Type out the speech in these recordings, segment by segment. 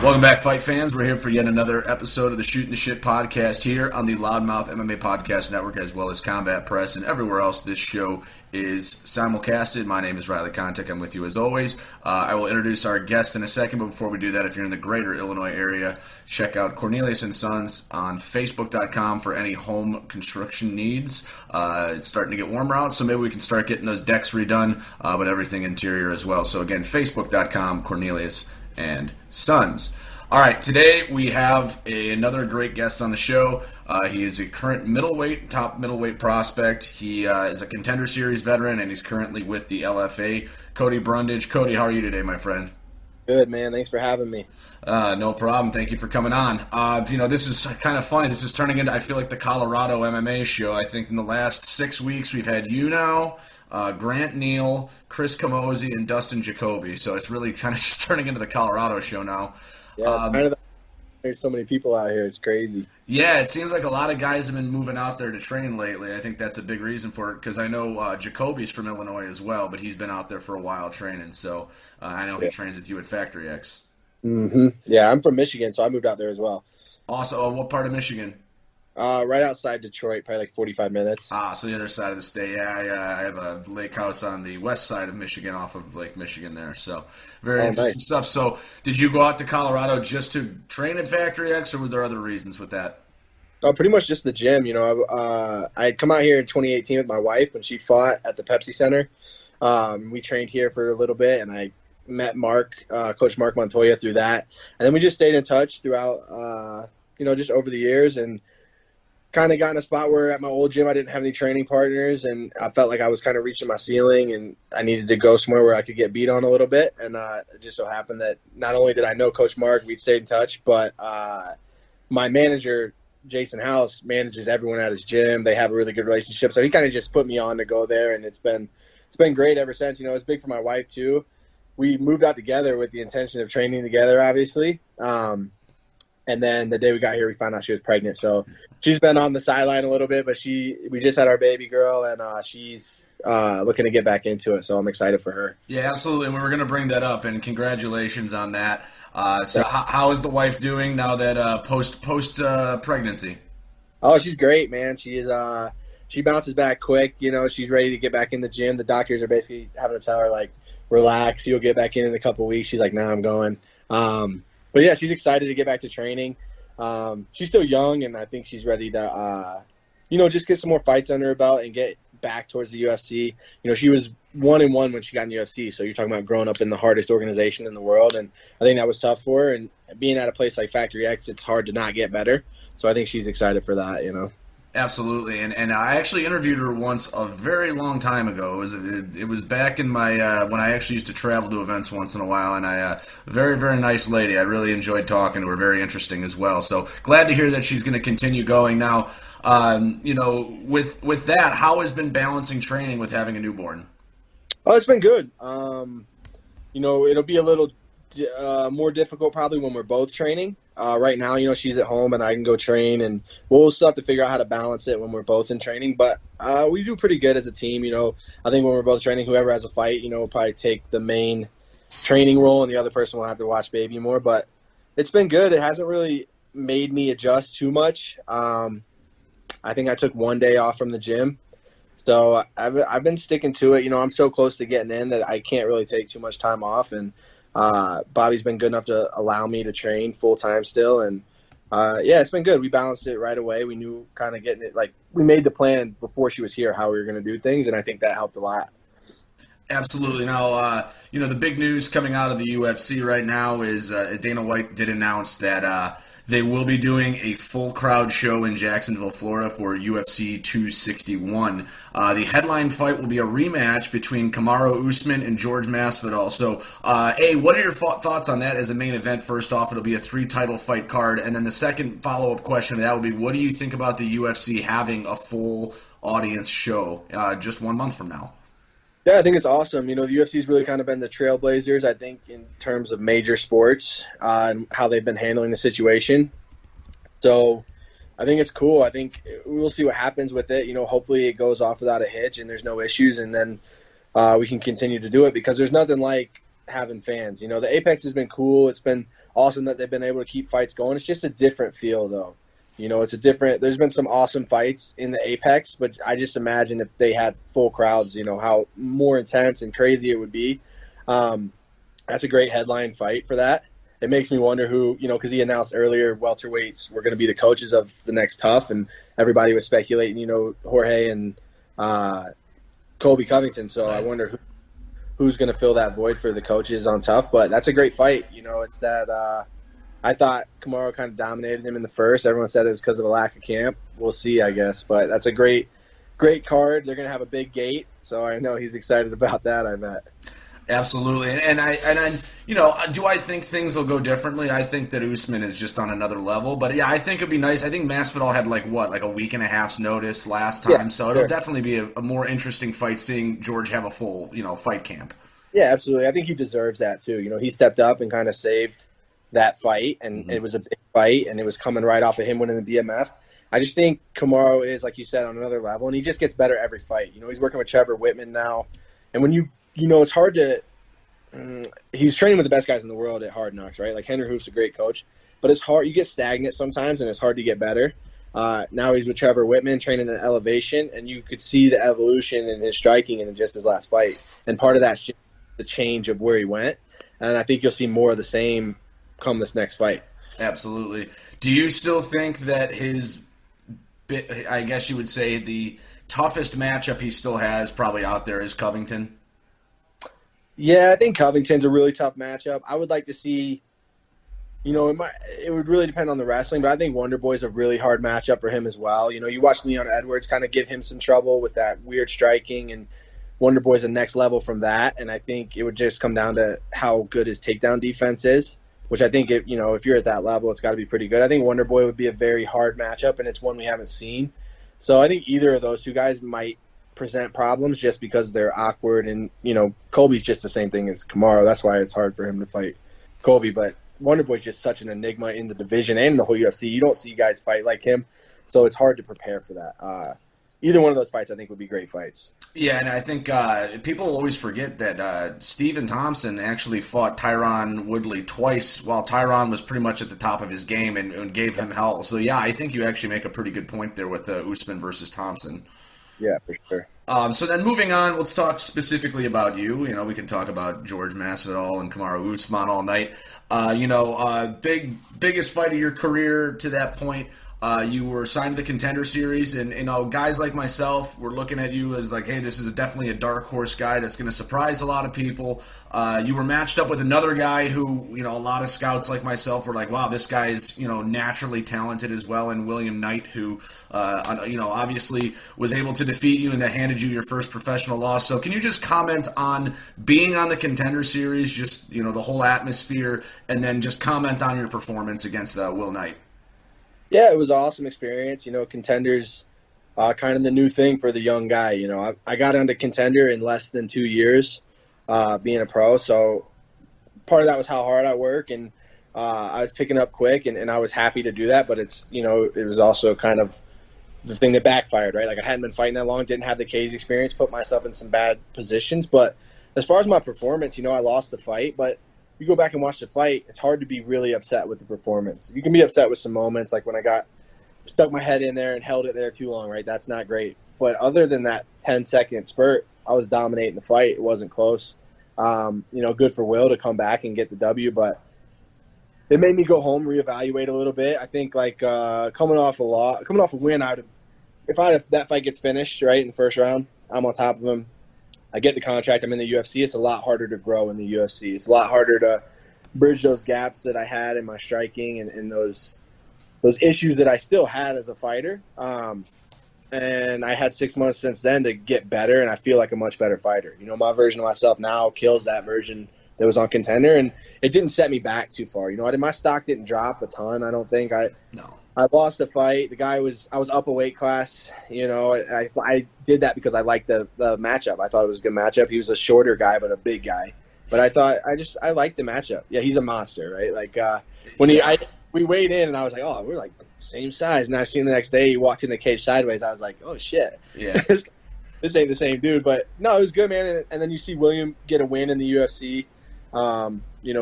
Welcome back, fight fans. We're here for yet another episode of the Shootin' the Shit podcast here on the Loudmouth MMA Podcast Network, as well as Combat Press and everywhere else this show is simulcasted. My name is Riley Kontek. I'm with you as always. I will introduce our guest in a second, but before we do that, if you're in the greater Illinois area, check out Cornelius & Sons on Facebook.com for any home construction needs. It's starting to get warmer out, so maybe we can start getting those decks redone, but everything interior as well. So again, Facebook.com, Cornelius and Sons. All right, today we have another great guest on the show. He is a current top middleweight prospect. He is a Contender Series veteran, and he's currently with the LFA. Cody Brundage. Cody, how are you today, my friend? Good, man. Thanks for having me. No problem. Thank you for coming on. This is kind of funny. This is turning into, I feel like, the Colorado MMA show. I think in the last 6 weeks we've had you now, Grant Neal, Chris Camozzi, and Dustin Jacoby. So it's really kind of just turning into the Colorado show now. Yeah, there's so many people out here. It's crazy. Yeah, it seems like a lot of guys have been moving out there to train lately. I think that's a big reason for it because I know Jacoby's from Illinois as well, but he's been out there for a while training. So I know he trains with you at Factory X. Mm-hmm. Yeah, I'm from Michigan, so I moved out there as well. Awesome. What part of Michigan? Right outside Detroit, probably like 45 minutes. So the other side of the state. Yeah, I have a lake house on the west side of Michigan off of Lake Michigan there. So very interesting stuff. So did you go out to Colorado just to train at Factory X, or were there other reasons with that? Pretty much just the gym. You know, I had come out here in 2018 with my wife when she fought at the Pepsi Center. We trained here for a little bit, and I met Coach Mark Montoya through that. And then we just stayed in touch throughout, just over the years, and kind of got in a spot where at my old gym I didn't have any training partners, and I felt like I was kind of reaching my ceiling, and I needed to go somewhere where I could get beat on a little bit. And it just so happened that not only did I know Coach Mark, we'd stayed in touch, but my manager, Jason House, manages everyone at his gym. They have a really good relationship, so he kind of just put me on to go there, and it's been great ever since. You know, it's big for my wife too. We moved out together with the intention of training together, obviously. And then the day we got here, we found out she was pregnant. So she's been on the sideline a little bit, but we just had our baby girl, and she's looking to get back into it. So I'm excited for her. Yeah, absolutely. And we were going to bring that up, and congratulations on that. So how is the wife doing now that post pregnancy? Oh, she's great, man. She bounces back quick. You know, she's ready to get back in the gym. The doctors are basically having to tell her, like, relax. You'll get back in a couple of weeks. She's like, nah, I'm going. But yeah, she's excited to get back to training. She's still young, and I think she's ready to, just get some more fights under her belt and get back towards the UFC. You know, she was 1-1 when she got in the UFC, so you're talking about growing up in the hardest organization in the world, and I think that was tough for her. And being at a place like Factory X, it's hard to not get better. So I think she's excited for that, you know. Absolutely, and I actually interviewed her once a very long time ago. It was back in my when I actually used to travel to events once in a while, and very, very nice lady. I really enjoyed talking to her. Very interesting as well. So glad to hear that she's going to continue going now. With that, how has been balancing training with having a newborn? Oh, it's been good. It'll be a little more difficult probably when we're both training. Right now, she's at home and I can go train, and we'll still have to figure out how to balance it when we're both in training. But we do pretty good as a team. I think when we're both training, whoever has a fight, will probably take the main training role, and the other person will have to watch baby more. But it's been good. It hasn't really made me adjust too much. I think I took one day off from the gym. So I've been sticking to it. I'm so close to getting in that I can't really take too much time off. And Bobby's been good enough to allow me to train full time still, and it's been good. We balanced it right away. We knew kind of getting it, like we made the plan before she was here how we were going to do things, and I think that helped a lot. Absolutely. Now, the big news coming out of the UFC right now is Dana White did announce that they will be doing a full crowd show in Jacksonville, Florida for UFC 261. The headline fight will be a rematch between Kamaru Usman and George Masvidal. So, what are your thoughts on that as a main event? First off, it'll be a 3-title fight card. And then the second follow-up question to that would be, what do you think about the UFC having a full audience show just 1 month from now? Yeah, I think it's awesome. The UFC's really kind of been the trailblazers, I think, in terms of major sports and how they've been handling the situation. So I think it's cool. I think we'll see what happens with it. Hopefully it goes off without a hitch and there's no issues, and then we can continue to do it because there's nothing like having fans. The Apex has been cool. It's been awesome that they've been able to keep fights going. It's just a different feel, though. It's a different – there's been some awesome fights in the Apex, but I just imagine if they had full crowds, how more intense and crazy it would be. That's a great headline fight for that. It makes me wonder who, because he announced earlier welterweights were going to be the coaches of the next Tough, and everybody was speculating, Jorge and Colby Covington. So I wonder who's going to fill that void for the coaches on Tough. But that's a great fight. It's that I thought Kamaru kind of dominated him in the first. Everyone said it was because of a lack of camp. We'll see, I guess. But that's a great card. They're going to have a big gate, so I know he's excited about that, I bet. Absolutely, and I do I think things will go differently? I think that Usman is just on another level, but yeah, I think it'd be nice. I think Masvidal had like a week and a half's notice last time, so it'll definitely be a more interesting fight seeing George have a full fight camp. Yeah, absolutely. I think he deserves that too. He stepped up and kind of saved that fight, and it was a big fight, and it was coming right off of him winning the BMF. I just think Kamaru is, like you said, on another level, and he just gets better every fight. He's working with Trevor Whitman now, and when it's hard to he's training with the best guys in the world at Hard Knocks, right? Like Henry Hoof's a great coach, but it's hard. You get stagnant sometimes, and it's hard to get better. Now he's with Trevor Whitman training at Elevation, and you could see the evolution in his striking in just his last fight. And part of that's just the change of where he went, and I think you'll see more of the same come this next fight. Absolutely. Do you still think that I guess you would say the toughest matchup he still has probably out there is Covington? Yeah, I think Covington's a really tough matchup. I would like to see, it would really depend on the wrestling, but I think Wonder Boy's a really hard matchup for him as well. You watch Leon Edwards kind of give him some trouble with that weird striking, and Wonder Boy's a next level from that, and I think it would just come down to how good his takedown defense is, which I think, if you're at that level, it's got to be pretty good. I think Wonder Boy would be a very hard matchup, and it's one we haven't seen. So I think either of those two guys might present problems just because they're awkward, and Colby's just the same thing as Kamaru. That's why it's hard for him to fight Colby, but Wonder Boy's just such an enigma in the division and in the whole UFC. You don't see guys fight like him, so it's hard to prepare for that. Either one of those fights I think would be great fights. Yeah, and I think people always forget that Stephen Thompson actually fought Tyron Woodley twice while Tyron was pretty much at the top of his game and gave him hell. So yeah, I think you actually make a pretty good point there with Usman versus Thompson. Yeah, for sure. So then moving on, let's talk specifically about you. We can talk about George Masvidal and Kamaru Usman all night. Biggest fight of your career to that point. You were signed to the Contender Series, and guys like myself were looking at you as like, hey, this is definitely a dark horse guy that's going to surprise a lot of people. You were matched up with another guy who, a lot of scouts like myself were like, wow, this guy's, naturally talented as well, and William Knight, who, obviously was able to defeat you and that handed you your first professional loss. So can you just comment on being on the Contender Series, just, the whole atmosphere, and then just comment on your performance against Will Knight? Yeah, it was an awesome experience. Contender's kind of the new thing for the young guy. I got onto Contender in less than 2 years being a pro, so part of that was how hard I work, and I was picking up quick, and I was happy to do that, but it was also kind of the thing that backfired, right? Like I hadn't been fighting that long, didn't have the cage experience, put myself in some bad positions, but as far as my performance, I lost the fight, but you go back and watch the fight, it's hard to be really upset with the performance. You can be upset with some moments, like when I stuck my head in there and held it there too long, right? That's not great. But other than that 10-second spurt, I was dominating the fight. It wasn't close. Good for Will to come back and get the W, but it made me go home, reevaluate a little bit. I think coming off a win, if that fight gets finished right in the first round, I'm on top of him. I get the contract. I'm in the UFC. It's a lot harder to grow in the UFC. It's a lot harder to bridge those gaps that I had in my striking and those issues that I still had as a fighter. And I had 6 months since then to get better, and I feel like a much better fighter. My version of myself now kills that version that was on Contender, and it didn't set me back too far. My stock didn't drop a ton. I don't think I lost the fight. I was up a weight class. I did that because I liked the matchup. I thought it was a good matchup. He was a shorter guy, but a big guy. But I liked the matchup. Yeah, he's a monster, right? Like we weighed in, and I was like, oh, we're like same size. And I seen the next day he walked in the cage sideways. I was like, oh shit, yeah, this ain't the same dude. But no, it was good, man. And then you see William get a win in the UFC.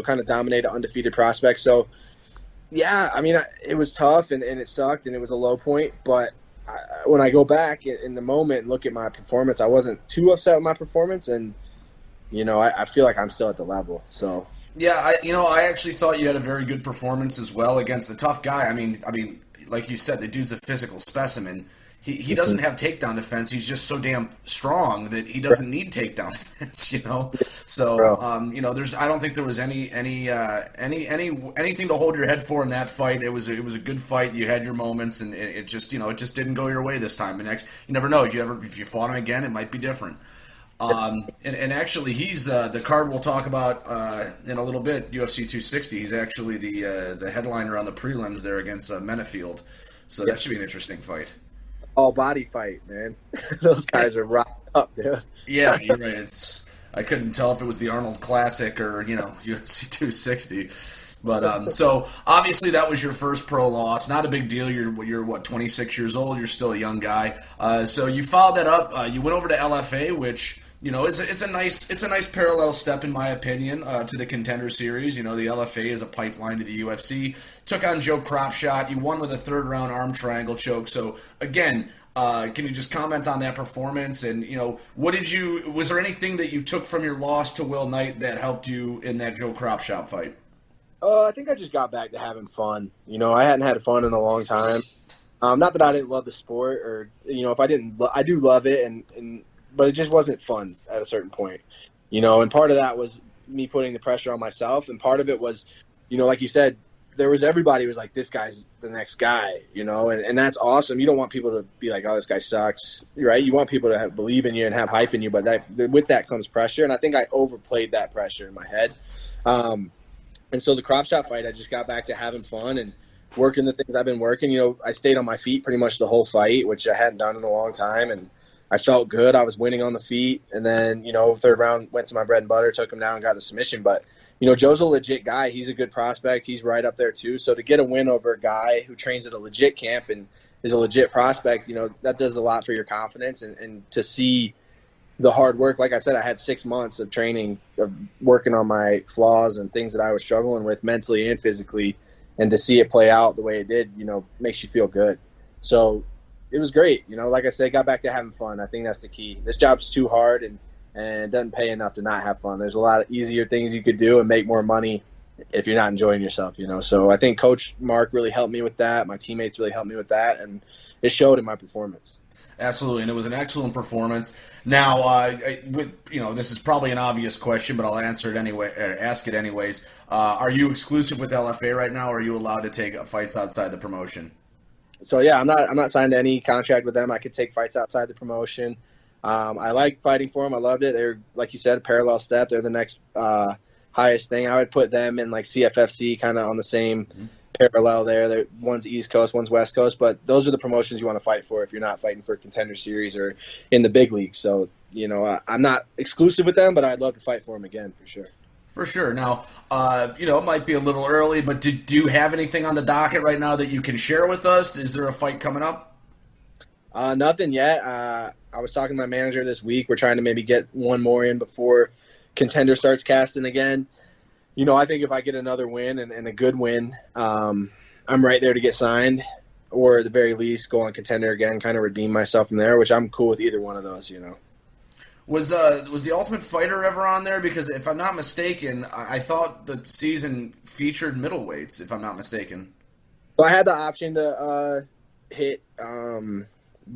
kind of dominate an undefeated prospect. So, yeah, I mean, it was tough and it sucked and it was a low point. But when I go back in the moment and look at my performance, I wasn't too upset with my performance. And, I feel like I'm still at the level. So. Yeah, I actually thought you had a very good performance as well against a tough guy. I mean, like you said, the dude's a physical specimen. He doesn't have takedown defense. He's just so damn strong that he doesn't need takedown defense. So I don't think there was anything to hold your head for in that fight. It was a good fight. You had your moments, and it just didn't go your way this time. And you never know. If you fought him again, it might be different. And actually, he's the card we'll talk about in a little bit. UFC 260. He's actually the headliner on the prelims there against Menefield. So that should be an interesting fight. All body fight, man. Those guys are rocked up, dude. Yeah, you're right. I couldn't tell if it was the Arnold Classic or UFC 260. But so obviously that was your first pro loss. Not a big deal. You're what, 26 years old. You're still a young guy. So you followed that up. You went over to LFA, which it's a nice parallel step in my opinion to the Contender Series. The LFA is a pipeline to the UFC. Took on Joe Cropshot. You won with a third round arm triangle choke. So again, can you just comment on that performance? And was there anything that you took from your loss to Will Knight that helped you in that Joe Cropshot fight? I think I just got back to having fun. I hadn't had fun in a long time. Not that I didn't love the sport, or if I didn't, I do love it, but it just wasn't fun at a certain point. And part of that was me putting the pressure on myself, and part of it was, like you said, everybody was like, this guy's the next guy, and that's awesome. You don't want people to be like, oh, this guy sucks, right? You want people to believe in you and have hype in you, but with that comes pressure, and I think I overplayed that pressure in my head. And so the Cropshot fight, I just got back to having fun and working the things I've been working. I stayed on my feet pretty much the whole fight, which I hadn't done in a long time, and I felt good. I was winning on the feet, and then, third round went to my bread and butter, took him down, got the submission. But, Joe's a legit guy. He's a good prospect. He's right up there too. So to get a win over a guy who trains at a legit camp and is a legit prospect, that does a lot for your confidence, and to see the hard work. Like I said, I had 6 months of training, of working on my flaws and things that I was struggling with mentally and physically, and to see it play out the way it did, makes you feel good. So it was great. Like I said, got back to having fun. I think that's the key. This job's too hard and it doesn't pay enough to not have fun. There's a lot of easier things you could do and make more money if you're not enjoying yourself, So I think Coach Mark really helped me with that. My teammates really helped me with that, and it showed in my performance. Absolutely, and it was an excellent performance. Now, this is probably an obvious question, but I'll answer it anyway. Ask it anyways. Are you exclusive with LFA right now, or are you allowed to take fights outside the promotion? So yeah, I'm not signed to any contract with them. I could take fights outside the promotion. I like fighting for them. I loved it. They're, like you said, a parallel step. They're the next highest thing. I would put them in like CFFC, kind of on the same parallel there. One's East Coast, one's West Coast, but those are the promotions you want to fight for if you're not fighting for Contender Series or in the big league. So, I'm not exclusive with them, but I'd love to fight for them again for sure. For sure. Now, it might be a little early, but do you have anything on the docket right now that you can share with us? Is there a fight coming up? Nothing yet. I was talking to my manager this week. We're trying to maybe get one more in before Contender starts casting again. I think if I get another win and a good win, I'm right there to get signed, or at the very least go on Contender again, kind of redeem myself from there, which I'm cool with either one of those, Was the Ultimate Fighter ever on there? Because if I'm not mistaken, I thought the season featured middleweights, if I'm not mistaken. Well, I had the option to hit the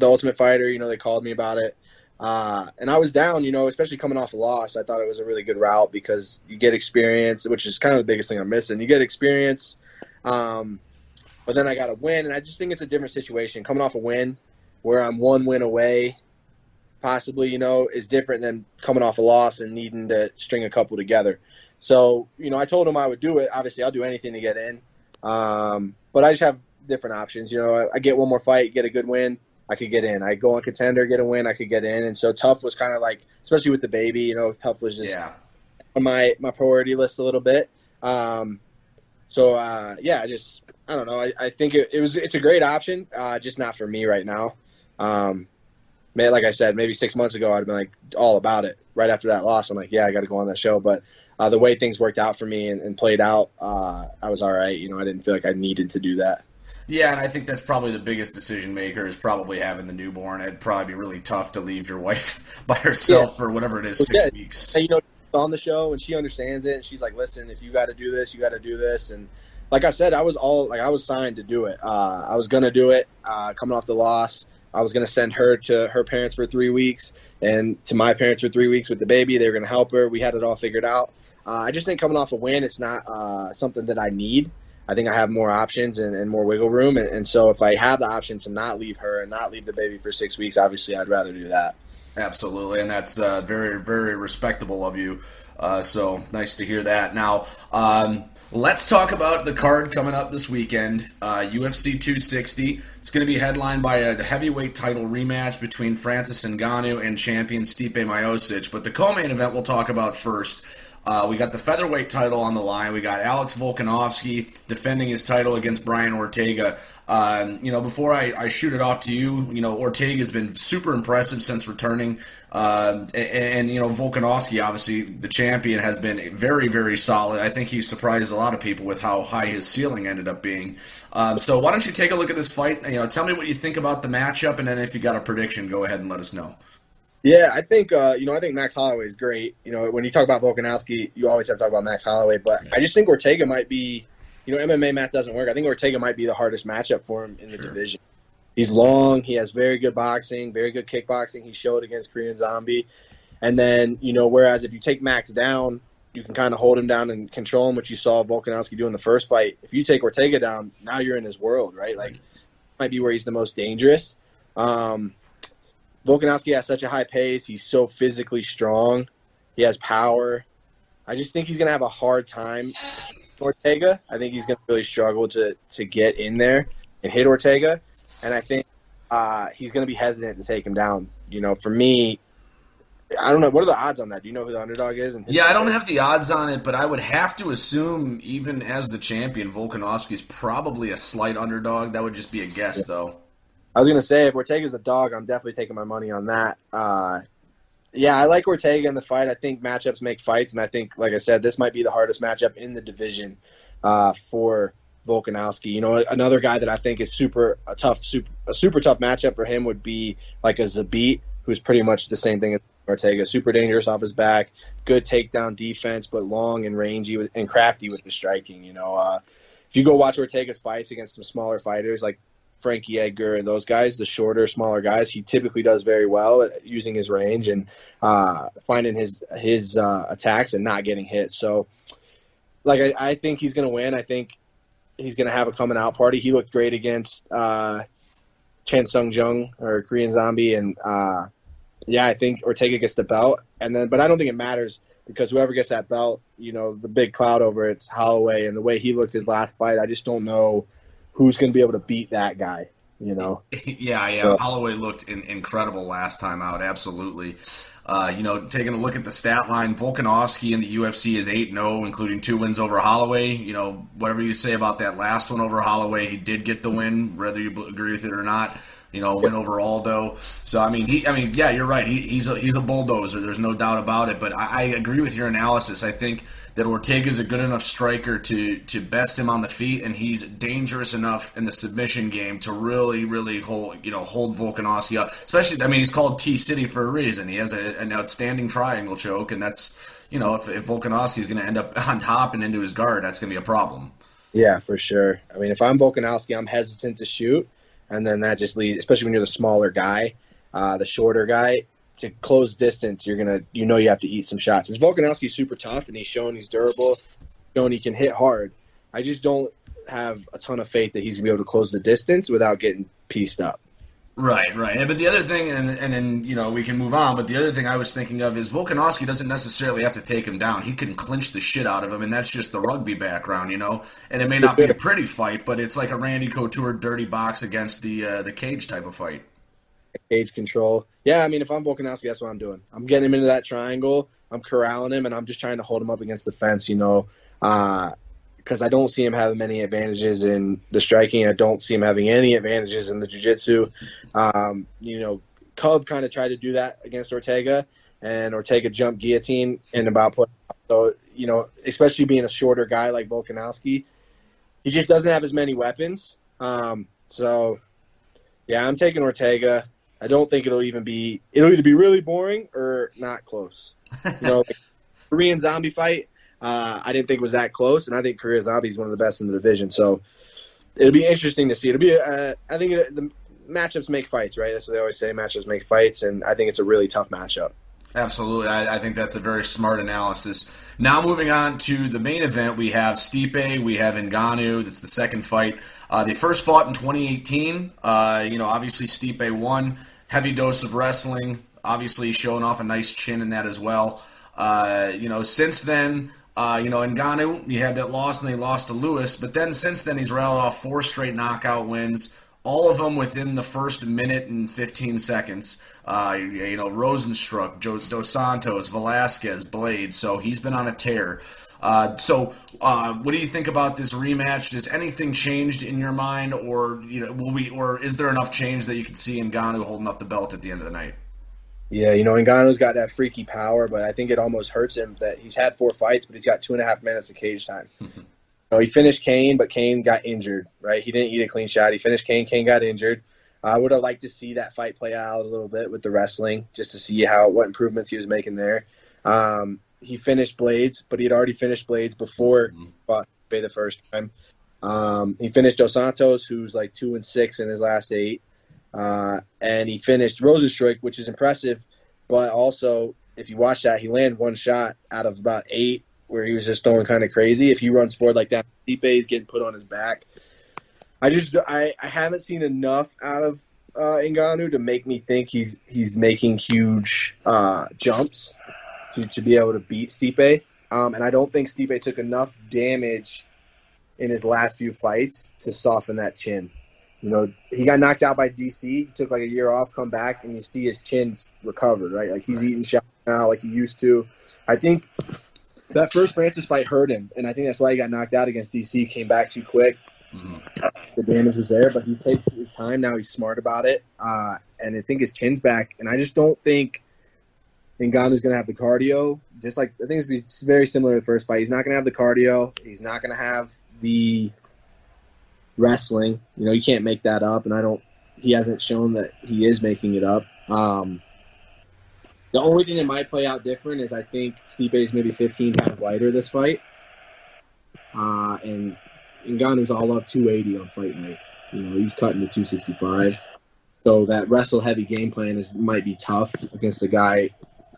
Ultimate Fighter. They called me about it. And I was down, especially coming off a loss. I thought it was a really good route because you get experience, which is kind of the biggest thing I'm missing. You get experience, but then I got a win, and I just think it's a different situation. Coming off a win where I'm one win away, possibly, is different than coming off a loss and needing to string a couple together. So, I told him I would do it. Obviously, I'll do anything to get in. But I just have different options. I get one more fight, get a good win, I could get in. I go on Contender, get a win, I could get in. And so Tough was kind of like, especially with the baby, Tough was just on my priority list a little bit. I don't know. I think it's a great option, just not for me right now. Like I said, maybe 6 months ago, I'd been like all about it. Right after that loss, I'm like, yeah, I got to go on that show. But the way things worked out for me and played out, I was all right. I didn't feel like I needed to do that. Yeah, and I think that's probably the biggest decision maker is probably having the newborn. It'd probably be really tough to leave your wife by herself for whatever it is, 6 weeks. And, on the show, and she understands it, and she's like, listen, if you got to do this, you got to do this. And like I said, I was signed to do it. I was going to do it coming off the loss. I was going to send her to her parents for 3 weeks and to my parents for 3 weeks with the baby. They were going to help her. We had it all figured out. I just think coming off a win, it's not something that I need. I think I have more options and more wiggle room. And so if I have the option to not leave her and not leave the baby for 6 weeks, obviously I'd rather do that. Absolutely, and that's very, very respectable of you. So nice to hear that. Now, let's talk about the card coming up this weekend, UFC 260. It's going to be headlined by a heavyweight title rematch between Francis Ngannou and champion Stipe Miocic. But the co-main event we'll talk about first. We got the featherweight title on the line. We got Alex Volkanovski defending his title against Brian Ortega. Before I shoot it off to you, Ortega's been super impressive since returning. And Volkanovski, obviously the champion, has been very, very solid. I think he surprised a lot of people with how high his ceiling ended up being. So why don't you take a look at this fight? Tell me what you think about the matchup, and then if you got a prediction, go ahead and let us know. Yeah, I think Max Holloway is great. When you talk about Volkanovski, you always have to talk about Max Holloway. But I just think Ortega might be, MMA math doesn't work. I think Ortega might be the hardest matchup for him in the division. He's long. He has very good boxing, very good kickboxing. He showed against Korean Zombie. And then, whereas if you take Max down, you can kind of hold him down and control him, which you saw Volkanovski do in the first fight. If you take Ortega down, now you're in his world, right? Like, might be where he's the most dangerous. Volkanovski has such a high pace. He's so physically strong. He has power. I just think he's going to have a hard time. Ortega, I think he's going to really struggle to get in there and hit Ortega. And I think he's going to be hesitant to take him down. For me, I don't know. What are the odds on that? Do you know who the underdog is? Yeah, I don't have the odds on it, but I would have to assume, even as the champion, Volkanovski's probably a slight underdog. That would just be a guess, though. I was going to say, if Ortega's a dog, I'm definitely taking my money on that. Yeah, I like Ortega in the fight. I think matchups make fights, and I think, like I said, this might be the hardest matchup in the division for Volkanovski. Another guy that I think is a super tough matchup for him would be like a Zabit, who's pretty much the same thing as Ortega. Super dangerous off his back, good takedown defense, but long and rangy and crafty with the striking. If you go watch Ortega's fights against some smaller fighters like Frankie Edgar and those guys, the shorter, smaller guys, he typically does very well at using his range and finding his attacks and not getting hit. So, I think he's going to win. I think he's going to have a coming out party. He looked great against Chan Sung Jung or Korean Zombie, and I think Ortega gets the belt. But I don't think it matters because whoever gets that belt, the big cloud over it's Holloway, and the way he looked his last fight, I just don't know who's going to be able to beat that guy, Yeah. So, Holloway looked incredible last time out, absolutely. Taking a look at the stat line, Volkanovski in the UFC is 8-0, including 2 wins over Holloway. Whatever you say about that last one over Holloway, he did get the win, whether you agree with it or not. Win over Aldo. So yeah, you're right. He's a bulldozer. There's no doubt about it. But I agree with your analysis. I think that Ortega's a good enough striker to best him on the feet, and he's dangerous enough in the submission game to really, really hold Volkanovski up. Especially, he's called T-City for a reason. He has an outstanding triangle choke, and that's if Volkanovski's going to end up on top and into his guard, that's going to be a problem. Yeah, for sure. If I'm Volkanovski, I'm hesitant to shoot. And then that just leads, especially when you're the smaller guy, the shorter guy, to close distance, you have to eat some shots. Because Volkanovski's super tough, and he's shown he's durable, shown he can hit hard. I just don't have a ton of faith that he's going to be able to close the distance without getting pieced up. Right. But the other thing, and then, we can move on, but the other thing I was thinking of is Volkanovski doesn't necessarily have to take him down. He can clinch the shit out of him, and that's just the rugby background, And it may not be a pretty fight, but it's like a Randy Couture dirty box against the cage type of fight. Cage control. Yeah, if I'm Volkanovski, that's what I'm doing. I'm getting him into that triangle, I'm corralling him, and I'm just trying to hold him up against the fence, because I don't see him having many advantages in the striking. I don't see him having any advantages in the jiu-jitsu. Cub kind of tried to do that against Ortega, and Ortega jumped guillotine and about put So, especially being a shorter guy like Volkanovski, he just doesn't have as many weapons. So, yeah, I'm taking Ortega. I don't think it'll either be really boring or not close. Like Korean Zombie fight, I didn't think it was that close, and I think Korean Zombie is one of the best in the division. So it'll be interesting to see. I think the matchups make fights, right? That's what they always say. Matchups make fights, and I think it's a really tough matchup. Absolutely. I think that's a very smart analysis. Now moving on to the main event, we have Stipe, we have Ngannou. That's the second fight. They first fought in 2018. Obviously Stipe won. Heavy dose of wrestling. Obviously showing off a nice chin in that as well. Since then, Ngannou, he had that loss and they lost to Lewis. But then since then, he's rattled off 4 straight knockout wins. All of them within the first minute and 15 seconds. Rosenstruck, Dos Santos, Velasquez, Blade. So he's been on a tear. What do you think about this rematch? Has anything changed in your mind, or is there enough change that you can see Ngannou holding up the belt at the end of the night? Yeah, Ngannou's got that freaky power, but I think it almost hurts him that he's had 4 fights, but he's got 2.5 minutes of cage time. He finished Kane, but Kane got injured, right? He didn't eat a clean shot. He finished Kane. Kane got injured. I would have liked to see that fight play out a little bit with the wrestling, just to see what improvements he was making there. He finished Blades, but he had already finished Blades before he fought the first time. He finished Dos Santos, who's like 2-6 in his last 8. And he finished Rosenstruck, which is impressive, but also, if you watch that, he landed 1 shot out of about 8 where he was just going kind of crazy. If he runs forward like that, Stipe is getting put on his back. I haven't seen enough out of Ngannou to make me think he's making huge jumps to be able to beat Stipe. And I don't think Stipe took enough damage in his last few fights to soften that chin. He got knocked out by DC. He took like a year off, come back, and you see his chin's recovered, right? Like he's eating shots now like he used to. I think that first Francis fight hurt him, and I think that's why he got knocked out against DC, came back too quick. The damage was there, but he takes his time. Now he's smart about it, and I think his chin's back. And I just don't think Ngannou's going to have the cardio. Just like I think it's very similar to the first fight. He's not going to have the cardio. He's not going to have the wrestling. You can't make that up, and he hasn't shown that he is making it up. The only thing that might play out different is I think Stipe is maybe 15 pounds lighter this fight. And Ngannou's all up 280 on fight night. He's cutting to 265. So that wrestle-heavy game plan might be tough against a guy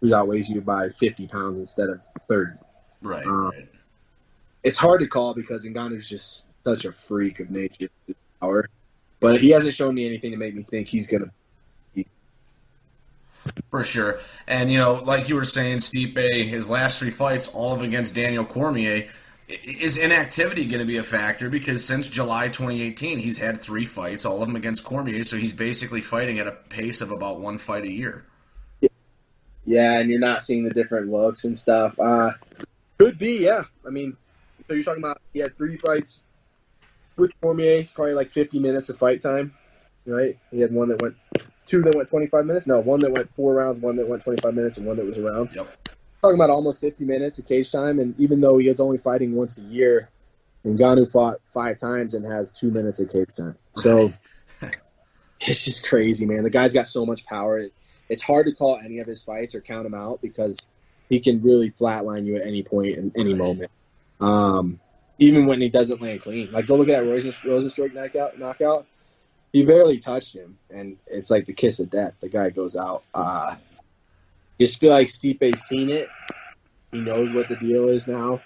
who outweighs you by 50 pounds instead of 30. Right. It's hard to call because Ngannou's just such a freak of nature, power. But he hasn't shown me anything to make me think he's going to. For sure. And, like you were saying, Stipe, his last 3 fights, all of them against Daniel Cormier. Is inactivity going to be a factor? Because since July 2018, he's had 3 fights, all of them against Cormier, so he's basically fighting at a pace of about 1 fight a year. Yeah, and you're not seeing the different looks and stuff. Could be, yeah. I mean, so you're talking about he had 3 fights with Cormier, it's probably like 50 minutes of fight time, right? He had 2 that went 25 minutes? No, 1 that went 4 rounds, 1 that went 25 minutes, and 1 that was a round. Yep. Talking about almost 50 minutes of cage time, and even though he is only fighting once a year, Ngannou fought 5 times and has 2 minutes of cage time. So it's just crazy, man. The guy's got so much power. It's hard to call any of his fights or count him out because he can really flatline you at any point in any moment. Even when he doesn't land clean. Like, go look at that Rosenstruck knockout. He barely touched him, and it's like the kiss of death. The guy goes out. Just feel like Stipe's seen it. He knows what the deal is now.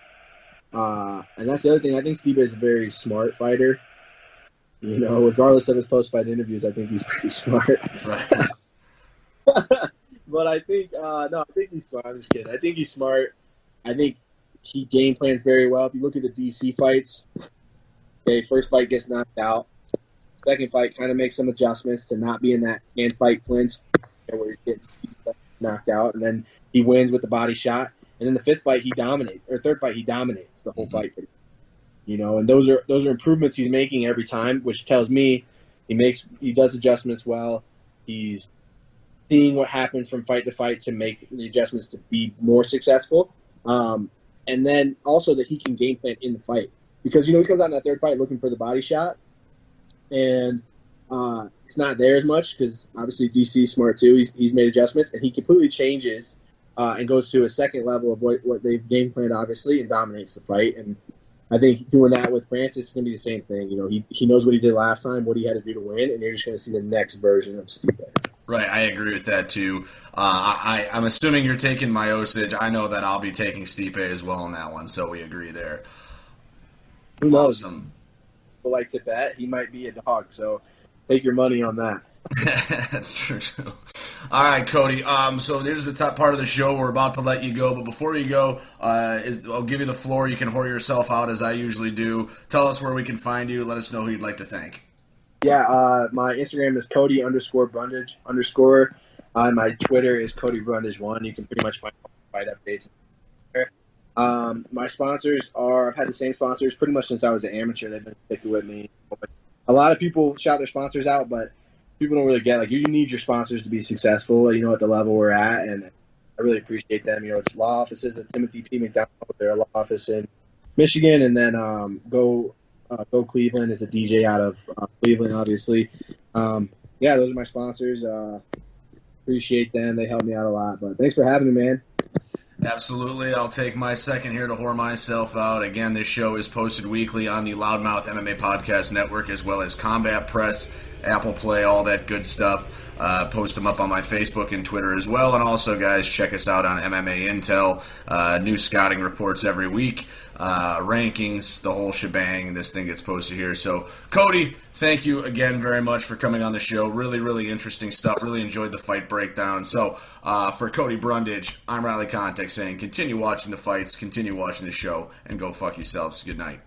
And that's the other thing. I think Stipe is a very smart fighter. Regardless of his post-fight interviews, I think he's pretty smart. Right. But I think, I think he's smart. I'm just kidding. I think he's smart. I think he game plans very well. If you look at the DC fights, first fight gets knocked out. Second fight kind of makes some adjustments to not be in that hand fight clinch where he's getting knocked out, and then he wins with the body shot. And then the third fight he dominates the whole fight. And those are improvements he's making every time, which tells me he does adjustments well. He's seeing what happens from fight to fight to make the adjustments to be more successful. and then also that he can game plan in the fight. Because, he comes out in that third fight looking for the body shot, and it's not there as much because obviously DC's smart too. He's made adjustments, and he completely changes and goes to a second level of what they've game planned, obviously, and dominates the fight. And I think doing that with Francis is going to be the same thing. He knows what he did last time, what he had to do to win, and you're just going to see the next version of Stipe. Right, I agree with that too. I'm assuming you're taking Miocic. I know that I'll be taking Stipe as well on that one, so we agree there. Who knows? Awesome. People like to bet. He might be a dog, so take your money on that. That's true. All right, Cody. So there's the top part of the show. We're about to let you go, but before you go, I'll give you the floor. You can whore yourself out as I usually do. Tell us where we can find you. Let us know who you'd like to thank. Yeah, my Instagram is Cody_Brundage_. My Twitter is Cody Brundage1. You can pretty much find fight updates there. My sponsors I've had the same sponsors pretty much since I was an amateur. They've been sticking with me. A lot of people shout their sponsors out, but people don't really get, you need your sponsors to be successful, at the level we're at, and I really appreciate them. It's law offices at Timothy P. McDonald. They're a law office in Michigan, and then Go Cleveland is a DJ out of Cleveland, obviously. Those are my sponsors. Appreciate them. They help me out a lot, but thanks for having me, man. Absolutely. I'll take my second here to whore myself out. Again, this show is posted weekly on the Loudmouth MMA Podcast Network, as well as Combat Press, Apple Play, all that good stuff. Post them up on my Facebook and Twitter as well. And also, guys, check us out on MMA Intel. New scouting reports every week. Rankings, the whole shebang. This thing gets posted here. So, Cody, thank you again very much for coming on the show. Really, really interesting stuff. Really enjoyed the fight breakdown. So, for Cody Brundage, I'm Riley Kontek saying continue watching the fights, continue watching the show, and go fuck yourselves. Good night.